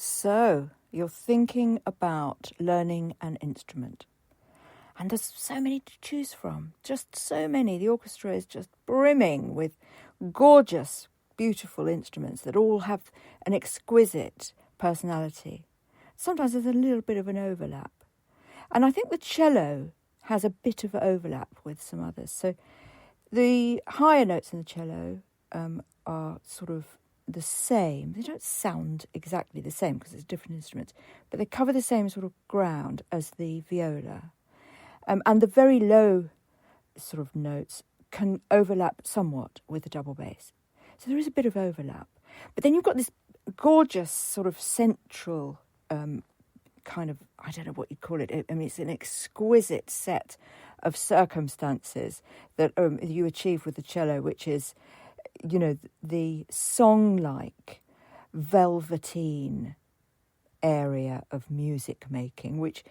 So, you're thinking about learning an instrument. And there's so many to choose from. Just so many. The orchestra is just brimming with gorgeous, beautiful instruments that all have an exquisite personality. Sometimes there's a little bit of an overlap. And I think the cello has a bit of overlap with some others. So the higher notes in the cello are sort of the same. They don't sound exactly the same because it's different instruments, but they cover the same sort of ground as the viola. And the very low sort of notes can overlap somewhat with the double bass. So there is a bit of overlap. But then you've got this gorgeous sort of central kind of, I don't know what you call it. I mean, it's an exquisite set of circumstances that you achieve with the cello, which is, you know, the song-like velveteen area of music making, which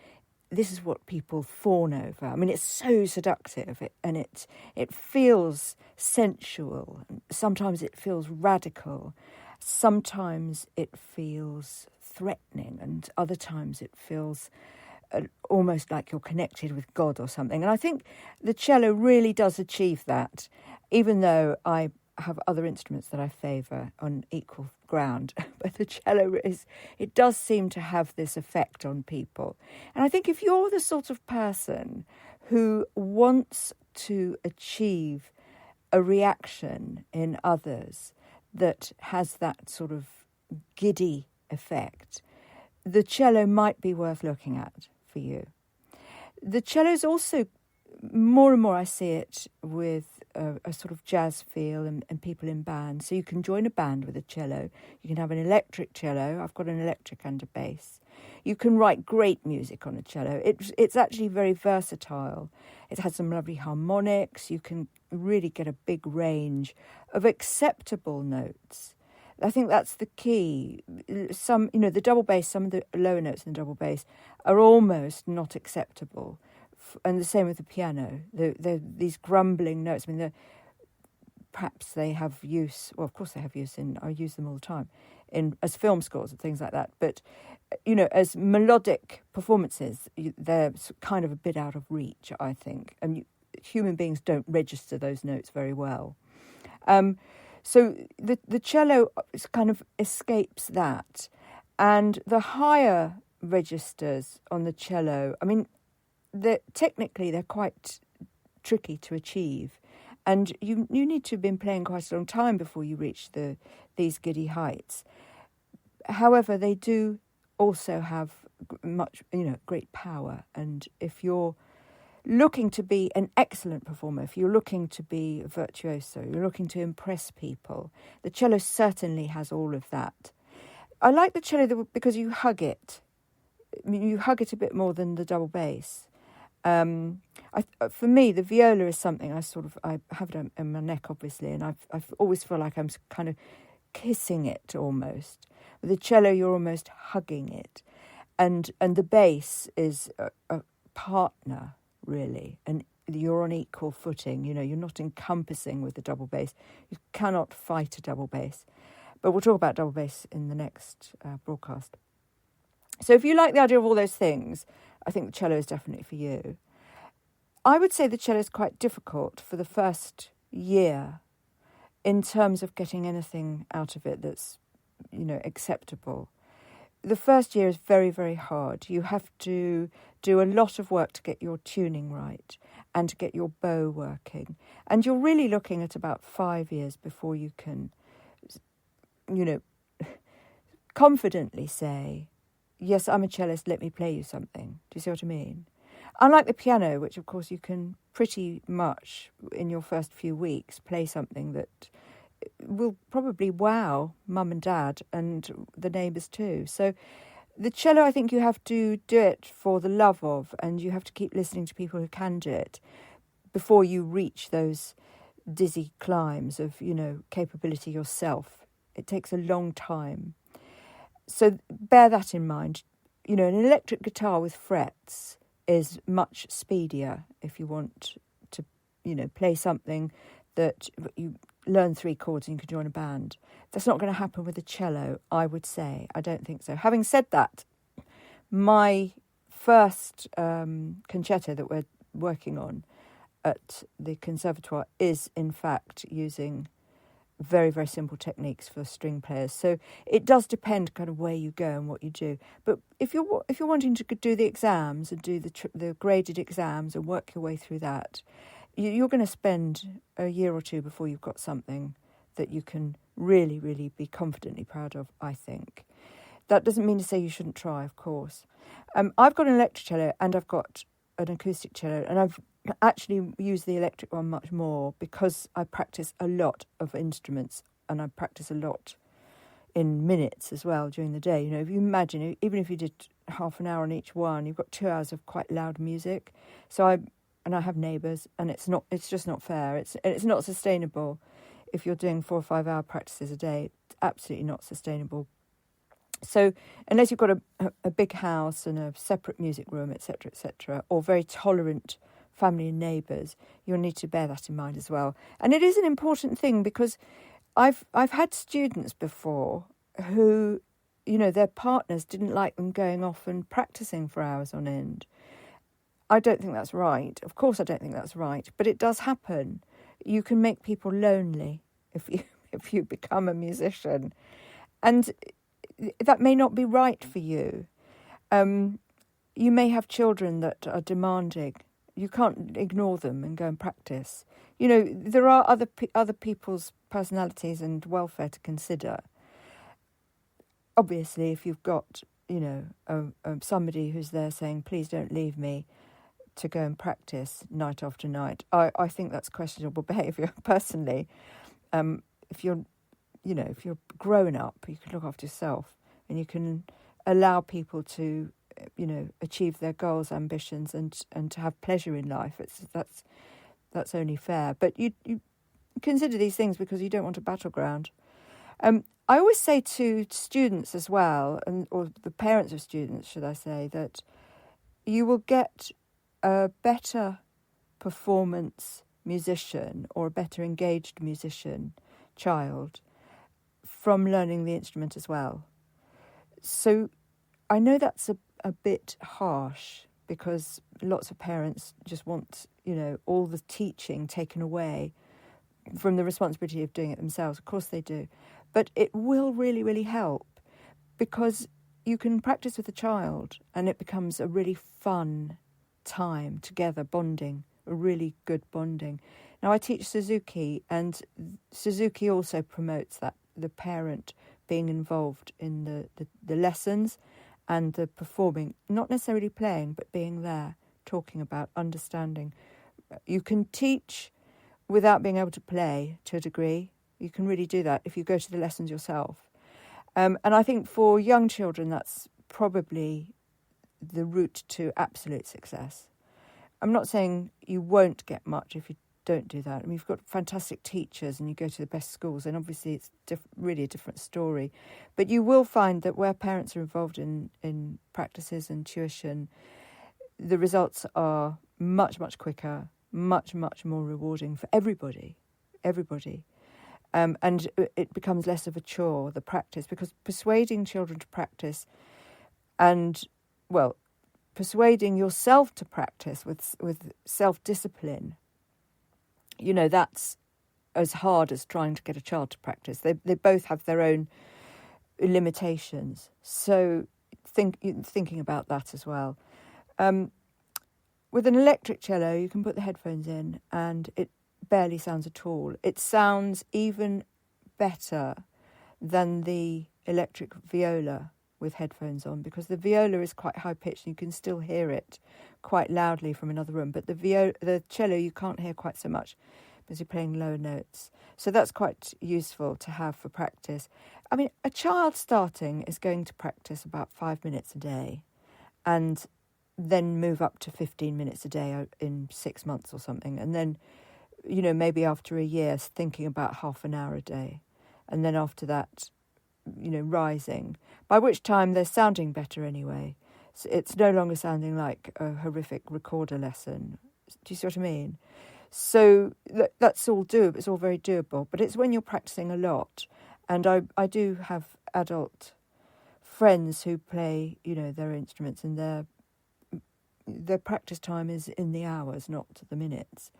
this is what people fawn over. I mean, it's so seductive and it feels sensual. Sometimes it feels radical. Sometimes it feels threatening, and other times it feels almost like you're connected with God or something. And I think the cello really does achieve that, even though I have other instruments that I favour on equal ground. But the cello it does seem to have this effect on people. And I think if you're the sort of person who wants to achieve a reaction in others that has that sort of giddy effect, the cello might be worth looking at for you. The cello is also, more and more I see it with a sort of jazz feel and people in bands. So you can join a band with a cello. You can have an electric cello. I've got an electric and a bass. You can write great music on a cello. It's actually very versatile. It has some lovely harmonics. You can really get a big range of acceptable notes. I think that's the key. Some, you know, the double bass, some of the lower notes in the double bass are almost not acceptable. And the same with the piano. These grumbling notes. I mean, perhaps they have use. Well, of course they have use I use them all the time as film scores and things like that. But you know, as melodic performances, they're kind of a bit out of reach, I think. And human beings don't register those notes very well. So the cello kind of escapes that, and the higher registers on the cello, I mean, technically they're quite tricky to achieve, and you need to have been playing quite a long time before you reach these giddy heights. However, they do also have much, great power, and if you're looking to be an excellent performer, if you're looking to be a virtuoso, you're looking to impress people, the cello certainly has all of that. I like the cello because you hug it. I mean, you hug it a bit more than the double bass. For me, the viola is something I have it in my neck, obviously, and I always feel like I'm kind of kissing it almost. With the cello, you're almost hugging it, and the bass is a partner, really, and you're on equal footing. You know, you're not encompassing with the double bass. You cannot fight a double bass. But we'll talk about double bass in the next broadcast. So if you like the idea of all those things, I think the cello is definitely for you. I would say the cello is quite difficult for the first year in terms of getting anything out of it that's, acceptable. The first year is very, very hard. You have to do a lot of work to get your tuning right and to get your bow working. And you're really looking at about 5 years before you can, confidently say, yes, I'm a cellist, let me play you something. Do you see what I mean? Unlike the piano, which of course you can pretty much, in your first few weeks, play something that will probably wow mum and dad and the neighbours too. So the cello, I think you have to do it for the love of, and you have to keep listening to people who can do it before you reach those dizzy climbs of, capability yourself. It takes a long time. So bear that in mind. An electric guitar with frets is much speedier if you want to, play something that you learn 3 chords and you can join a band. That's not going to happen with a cello, I would say. I don't think so. Having said that, my first concerto that we're working on at the Conservatoire is, in fact, using very, very simple techniques for string players. So it does depend kind of where you go and what you do. But if you're wanting to do the exams and do the graded exams and work your way through that, you're going to spend a year or 2 before you've got something that you can really, really be confidently proud of, I think. That doesn't mean to say you shouldn't try, of course. I've got an electric cello and I've got an acoustic cello, and I've actually used the electric one much more because I practice a lot of instruments and I practice a lot in minutes as well during the day. You know, if you imagine, even if you did half an hour on each one, you've got 2 hours of quite loud music. So I have neighbours, and it's just not fair. It's not sustainable if you're doing 4 or 5 hour practices a day. It's absolutely not sustainable. So unless you've got a big house and a separate music room, etc., or very tolerant family and neighbours, you'll need to bear that in mind as well. And it is an important thing because I've had students before who, you know, their partners didn't like them going off and practising for hours on end. I don't think that's right. Of course I don't think that's right, but it does happen. You can make people lonely if you become a musician. And that may not be right for you. You may have children that are demanding. You can't ignore them and go and practice. You know, there are other people's personalities and welfare to consider. Obviously, if you've got, you know, somebody who's there saying, please don't leave me to go and practice night after night, I think that's questionable behaviour, personally. If you're grown up, you can look after yourself and you can allow people to, you know, achieve their goals, ambitions, and to have pleasure in life. That's only fair. But you consider these things because you don't want a battleground. I always say to students as well, or the parents of students, should I say, that you will get a better performance musician or a better engaged musician child from learning the instrument as well. So I know that's a bit harsh because lots of parents just want, you know, all the teaching taken away from the responsibility of doing it themselves. Of course they do. But it will really, really help because you can practice with a child and it becomes a really fun time together, bonding, a really good bonding. Now, I teach Suzuki, and Suzuki also promotes that, the parent being involved in the lessons and the performing, not necessarily playing, but being there, talking about, understanding. You can teach without being able to play to a degree. You can really do that if you go to the lessons yourself. And I think for young children, that's probably the route to absolute success. I'm not saying you won't get much if you don't do that. I mean, you've got fantastic teachers and you go to the best schools, and obviously it's really a different story. But you will find that where parents are involved in practices and tuition, the results are much, much quicker, much, much more rewarding for everybody. And it becomes less of a chore, the practice, because persuading children to practice and, well, persuading yourself to practice with self-discipline, you know, that's as hard as trying to get a child to practice. They both have their own limitations. So thinking about that as well. With an electric cello, you can put the headphones in and it barely sounds at all. It sounds even better than the electric viola with headphones on, because the viola is quite high pitched and you can still hear it quite loudly from another room, but the cello you can't hear quite so much because you're playing lower notes. So that's quite useful to have for practice. I mean, a child starting is going to practice about 5 minutes a day and then move up to 15 minutes a day in 6 months or something, and then, you know, maybe after a year thinking about half an hour a day, and then after that, you know, rising, by which time they're sounding better anyway. So it's no longer sounding like a horrific recorder lesson. Do you see what I mean? So that's all doable. It's all very doable. But it's when you're practicing a lot. And I do have adult friends who play, their instruments, and their practice time is in the hours, not the minutes.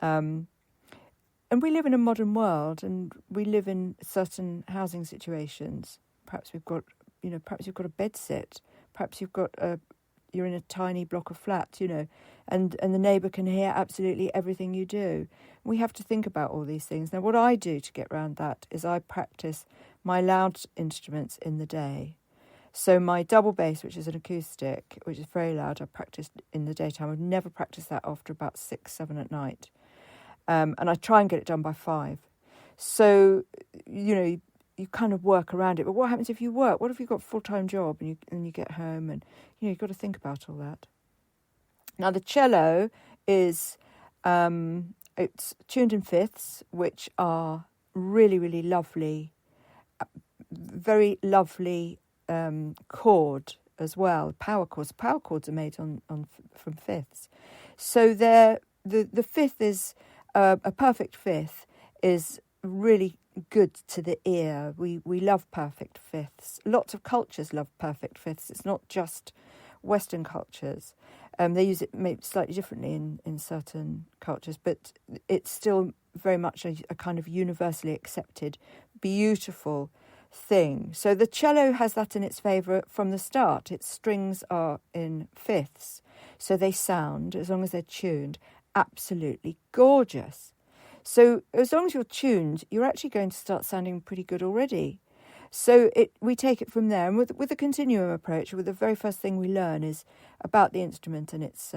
And we live in a modern world, and we live in certain housing situations. Perhaps you've got a bed sit. Perhaps you're in a tiny block of flats, and the neighbour can hear absolutely everything you do. We have to think about all these things. Now, what I do to get around that is I practice my loud instruments in the day. So my double bass, which is an acoustic, which is very loud, I practice in the daytime. I've never practiced that after about 6, 7 at night. And I try and get it done by 5. So, you kind of work around it. But what happens if you work? What if you've got a full-time job and you get home and, you've got to think about all that? Now, the cello is, it's tuned in fifths, which are really, really lovely, very lovely chord as well. Power chords. Power chords are made from fifths. So the fifth is... a perfect fifth is really good to the ear. We love perfect fifths. Lots of cultures love perfect fifths. It's not just Western cultures. They use it maybe slightly differently in certain cultures, but it's still very much a kind of universally accepted, beautiful thing. So the cello has that in its favour from the start. Its strings are in fifths, so they sound, as long as they're tuned, absolutely gorgeous. So as long as you're tuned, you're actually going to start sounding pretty good already. So we take it from there. And with the continuum approach, the very first thing we learn is about the instrument and its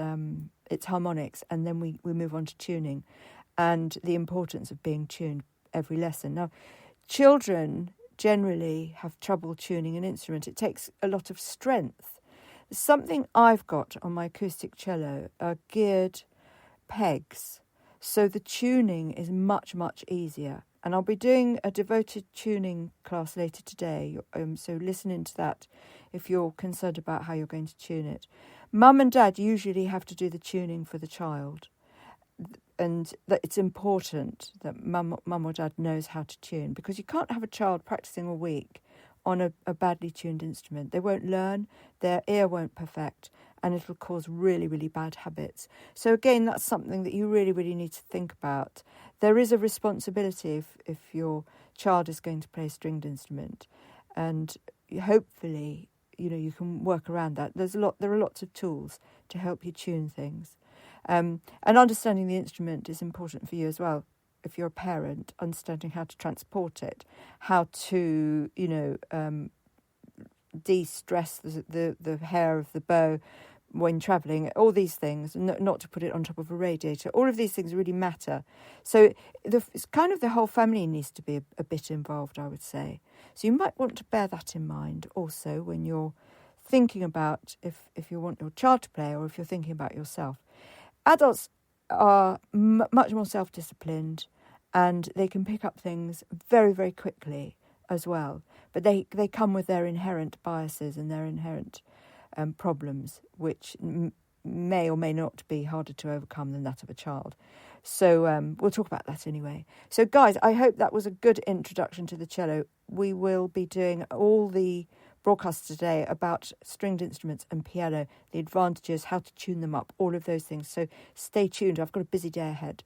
harmonics, and then we move on to tuning and the importance of being tuned every lesson. Now, children generally have trouble tuning an instrument. It takes a lot of strength. Something I've got on my acoustic cello are geared pegs, so the tuning is much, much easier. And I'll be doing a devoted tuning class later today, so listen into that if you're concerned about how you're going to tune it. Mum and Dad usually have to do the tuning for the child, and that it's important that mum or dad knows how to tune, because you can't have a child practicing all week on a badly tuned instrument. They won't learn, their ear won't perfect, and it'll cause really, really bad habits. So again, that's something that you really, really need to think about. There is a responsibility if your child is going to play a stringed instrument, and hopefully, you can work around that. There are lots of tools to help you tune things. And understanding the instrument is important for you as well. If you're a parent, understanding how to transport it, how to, de-stress the hair of the bow when travelling, all these things, not to put it on top of a radiator. All of these things really matter. So it's kind of the whole family needs to be a bit involved, I would say. So you might want to bear that in mind also when you're thinking about if you want your child to play or if you're thinking about yourself. Adults are much more self-disciplined, and they can pick up things very, very quickly as well. But they come with their inherent biases and their inherent problems, which may or may not be harder to overcome than that of a child. So we'll talk about that anyway. So guys, I hope that was a good introduction to the cello. We will be doing all the broadcasts today about stringed instruments and piano, the advantages, how to tune them up, all of those things. So stay tuned. I've got a busy day ahead.